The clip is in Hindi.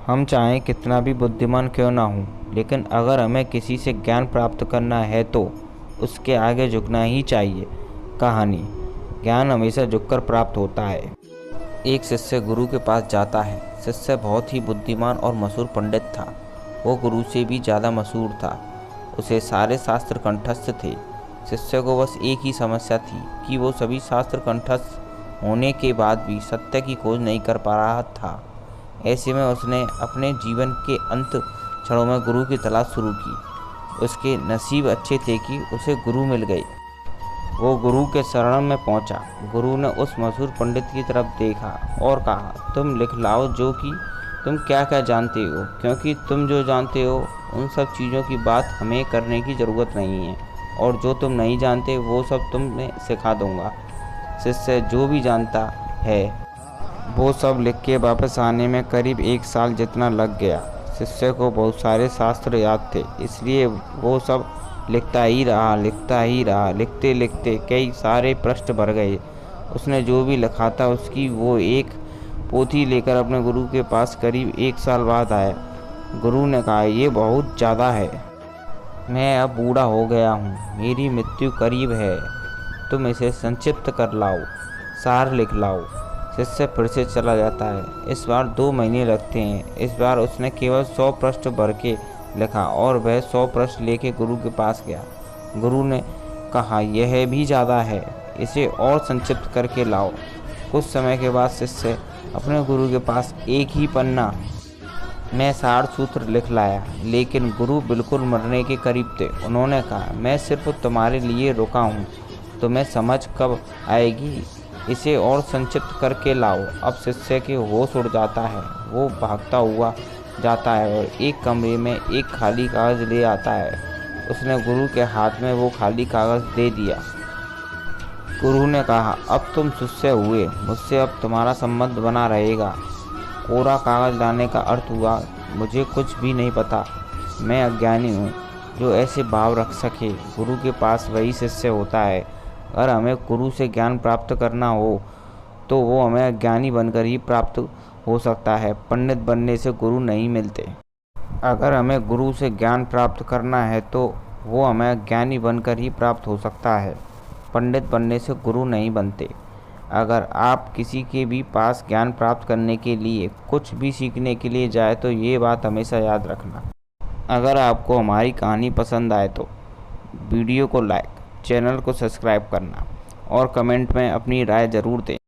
हम चाहें कितना भी बुद्धिमान क्यों ना हों, लेकिन अगर हमें किसी से ज्ञान प्राप्त करना है तो उसके आगे झुकना ही चाहिए। कहानी। ज्ञान हमेशा झुककर प्राप्त होता है। एक शिष्य गुरु के पास जाता है। शिष्य बहुत ही बुद्धिमान और मशहूर पंडित था। वो गुरु से भी ज़्यादा मशहूर था। उसे सारे शास्त्र कंठस्थ थे। शिष्य को बस एक ही समस्या थी कि वो सभी शास्त्र कंठस्थ होने के बाद भी सत्य की खोज नहीं कर पा रहा था। ऐसे में उसने अपने जीवन के अंत क्षणों में गुरु की तलाश शुरू की। उसके नसीब अच्छे थे कि उसे गुरु मिल गए। वो गुरु के शरण में पहुंचा। गुरु ने उस मशहूर पंडित की तरफ देखा और कहा, तुम लिखलाओ जो कि तुम क्या क्या जानते हो, क्योंकि तुम जो जानते हो उन सब चीज़ों की बात हमें करने की ज़रूरत नहीं है, और जो तुम नहीं जानते वो सब तुम्हें सिखा दूंगा। शिष्य जो भी जानता है वो सब लिख के वापस आने में करीब 1 साल जितना लग गया। शिष्य को बहुत सारे शास्त्र याद थे, इसलिए वो सब लिखता ही रहा। लिखते लिखते कई सारे पृष्ठ भर गए। उसने जो भी लिखा था उसकी वो एक पोथी लेकर अपने गुरु के पास करीब 1 साल बाद आया। गुरु ने कहा, ये बहुत ज़्यादा है। मैं अब बूढ़ा हो गया हूँ, मेरी मृत्यु करीब है। तुम इसे संक्षिप्त कर लाओ, सार लिख लाओ। शिष्य फिर से चला जाता है। इस बार 2 महीने लगते हैं। इस बार उसने केवल 100 पृष्ठ भर के लिखा और वह 100 पृष्ठ लेके गुरु के पास गया। गुरु ने कहा, यह भी ज़्यादा है, इसे और संक्षिप्त करके लाओ। कुछ समय के बाद शिष्य अपने गुरु के पास एक ही पन्ना में 60 सूत्र लिख लाया, लेकिन गुरु बिल्कुल मरने के करीब थे। उन्होंने कहा, मैं सिर्फ तुम्हारे लिए रुका हूँ, तुम्हें समझ कब आएगी, इसे और संक्षिप्त करके लाओ। अब शिष्य के होश उड़ जाता है। वो भागता हुआ जाता है और एक कमरे में एक खाली कागज़ ले आता है। उसने गुरु के हाथ में वो खाली कागज़ दे दिया। गुरु ने कहा, अब तुम शिष्य हुए, मुझसे अब तुम्हारा संबंध बना रहेगा। कोरा कागज़ लाने का अर्थ हुआ, मुझे कुछ भी नहीं पता, मैं अज्ञानी हूँ। जो ऐसे भाव रख सके, गुरु के पास वही शिष्य होता है। अगर हमें गुरु से ज्ञान प्राप्त करना हो तो वो हमें अज्ञानी बनकर ही प्राप्त हो सकता है। पंडित बनने से गुरु नहीं मिलते। अगर हमें गुरु से ज्ञान प्राप्त करना है तो वो हमें अज्ञानी बनकर ही प्राप्त हो सकता है। पंडित बनने से गुरु नहीं बनते। अगर आप किसी के भी पास ज्ञान प्राप्त करने के लिए, कुछ भी सीखने के लिए जाए तो ये बात हमेशा याद रखना। अगर आपको हमारी कहानी पसंद आए तो वीडियो को लाइक, चैनल को सब्सक्राइब करना और कमेंट में अपनी राय ज़रूर दें।